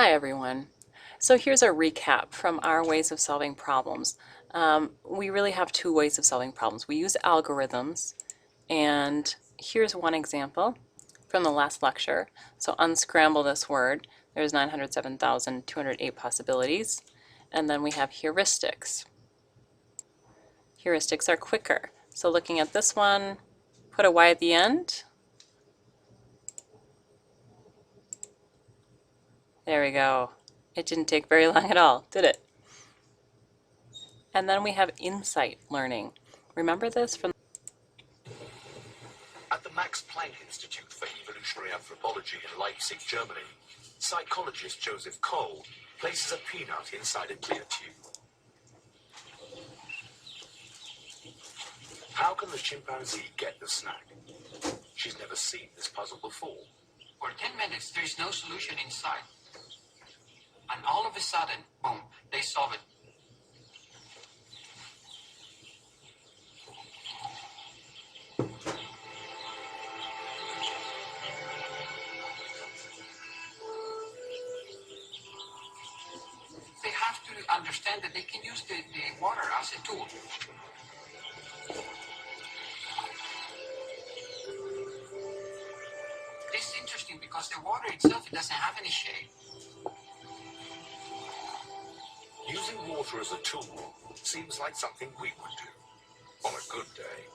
Hi everyone. So here's a recap from our ways of solving problems. We really have two ways of solving problems. We use algorithms, and here's one example from the last lecture. So unscramble this word. There's 907,208 possibilities. And then we have heuristics. Heuristics are quicker. So looking at this one, put a y at the end. There we go. It didn't take very long at all, did it? And then we have insight learning. Remember this from At the Max Planck Institute for Evolutionary Anthropology in Leipzig, Germany, psychologist Joseph Cole places a peanut inside a clear tube. How can the chimpanzee get the snack? She's never seen this puzzle before. For 10 minutes, there is no solution inside. And all of a sudden, boom, they solve it. They have to understand that they can use the water as a tool. This is interesting because the water itself, it doesn't have any shape. Using water as a tool seems like something we would do on a good day.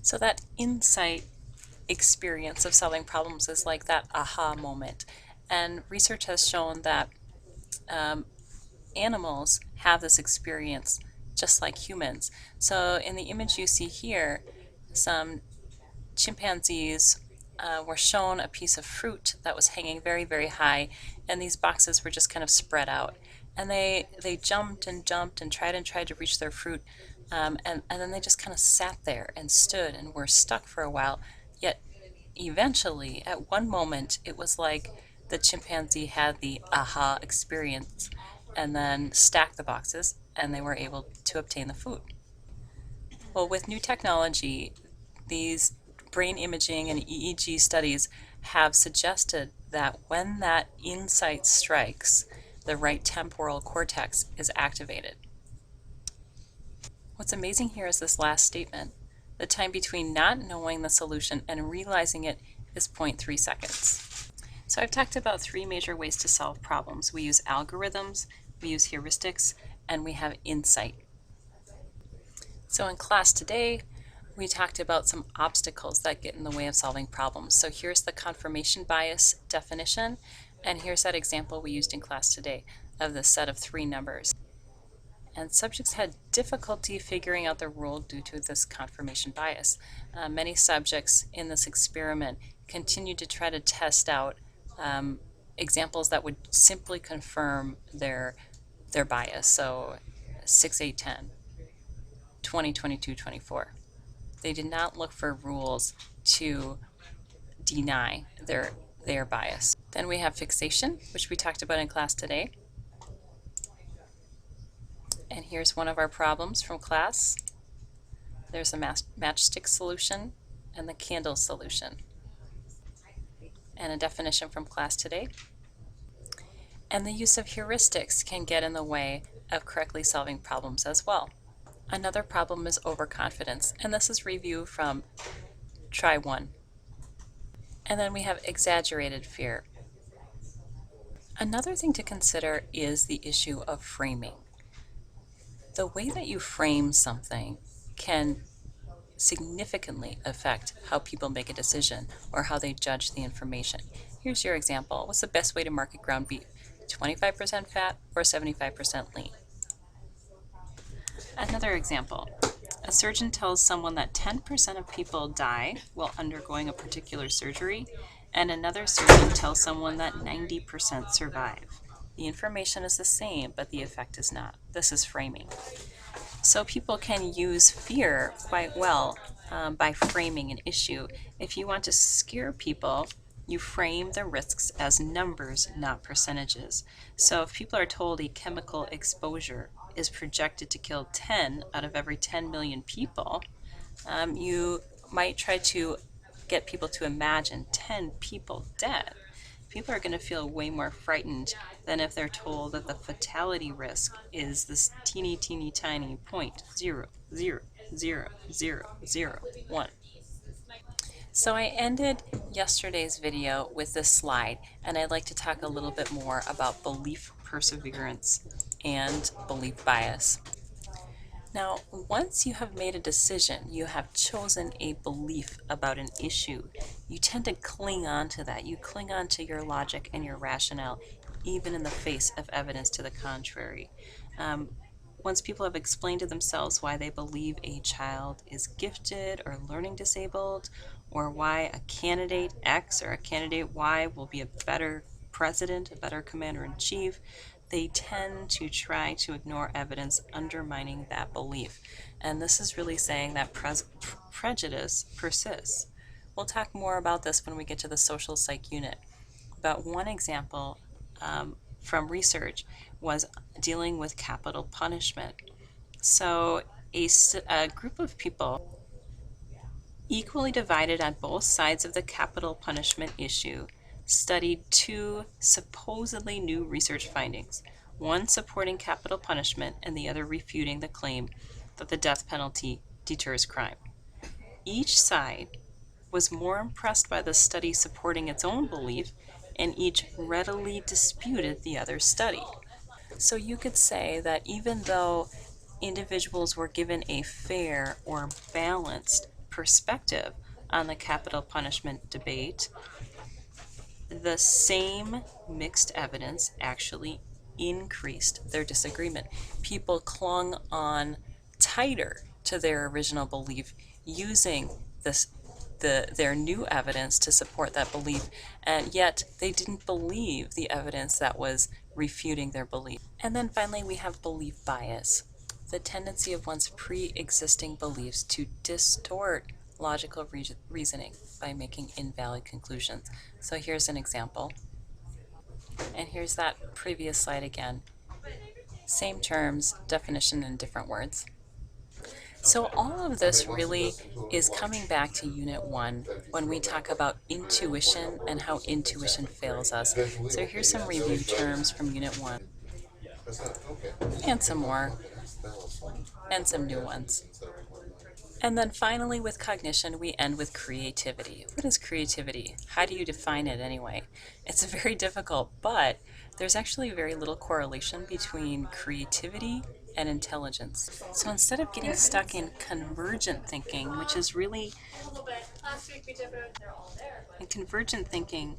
So that insight experience of solving problems is like that aha moment. And research has shown that animals have this experience just like humans. So in the image you see here, some chimpanzees were shown a piece of fruit that was hanging very, very high, and these boxes were just kind of spread out. And they jumped and jumped and tried to reach their fruit, and then they just kind of sat there and stood and were stuck for a while. Yet eventually, at one moment, it was like the chimpanzee had the aha experience and then stacked the boxes, and they were able to obtain the food. Well, with new technology, these brain imaging and EEG studies have suggested that when that insight strikes, the right temporal cortex is activated. What's amazing here is this last statement. The time between not knowing the solution and realizing it is 0.3 seconds. So I've talked about three major ways to solve problems. We use algorithms, we use heuristics, and we have insight. So in class today, we talked about some obstacles that get in the way of solving problems. So here's the confirmation bias definition, and here's that example we used in class today of the set of three numbers. And subjects had difficulty figuring out the rule due to this confirmation bias. Many subjects in this experiment continued to try to test out examples that would simply confirm their bias. So 6, 8, 10, 20, 22, 24. They did not look for rules to deny their bias. Then we have fixation, which we talked about in class today. And here's one of our problems from class. There's a matchstick solution and the candle solution. And a definition from class today. And the use of heuristics can get in the way of correctly solving problems as well. Another problem is overconfidence, and this is review from try 1. And then we have exaggerated fear. Another thing to consider is the issue of framing. The way that you frame something can significantly affect how people make a decision or how they judge the information. Here's your example. What's the best way to market ground beef? 25% fat or 75% lean? Another example. A surgeon tells someone that 10% of people die while undergoing a particular surgery, and another surgeon tells someone that 90% survive. The information is the same, but the effect is not. This is framing. So people can use fear quite well by framing an issue. If you want to scare people, you frame the risks as numbers, not percentages. So if people are told a chemical exposure is projected to kill 10 out of every 10 million people, you might try to get people to imagine 10 people dead. people are going to feel way more frightened than if they're told that the fatality risk is this teeny tiny 0.0000001. So I ended yesterday's video with this slide, and I'd like to talk a little bit more about belief perseverance and belief bias. Now, once you have made a decision, you have chosen a belief about an issue, you tend to cling on to that. You cling on to your logic and your rationale, even in the face of evidence to the contrary. Once people have explained to themselves why they believe a child is gifted or learning disabled, or why a candidate X or a candidate Y will be a better president, a better commander-in-chief, they tend to try to ignore evidence undermining that belief. And this is really saying that prejudice persists. We'll talk more about this when we get to the social psych unit. But one example from research was dealing with capital punishment. So a group of people equally divided on both sides of the capital punishment issue studied two supposedly new research findings, one supporting capital punishment and the other refuting the claim that the death penalty deters crime. Each side was more impressed by the study supporting its own belief, and each readily disputed the other's study. So you could say that even though individuals were given a fair or balanced perspective on the capital punishment debate, the same mixed evidence actually increased their disagreement. People clung on tighter to their original belief using their new evidence to support that belief, and yet they didn't believe the evidence that was refuting their belief. And then finally we have belief bias, the tendency of one's pre-existing beliefs to distort logical reasoning by making invalid conclusions. So here's an example. And here's that previous slide again. Same terms, definition in different words. So all of this really is coming back to Unit 1 when we talk about intuition and how intuition fails us. So here's some review terms from Unit 1. And some more. And some new ones. And then finally with cognition, we end with creativity. What is creativity? How do you define it anyway? It's very difficult, but there's actually very little correlation between creativity and intelligence. So instead of getting stuck in convergent thinking, which is really, and convergent thinking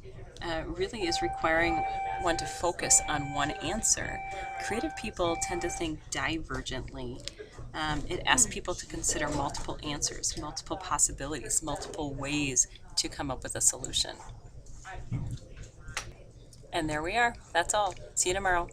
really is requiring one to focus on one answer, creative people tend to think divergently. It asks people to consider multiple answers, multiple possibilities, multiple ways to come up with a solution. And there we are. That's all. See you tomorrow.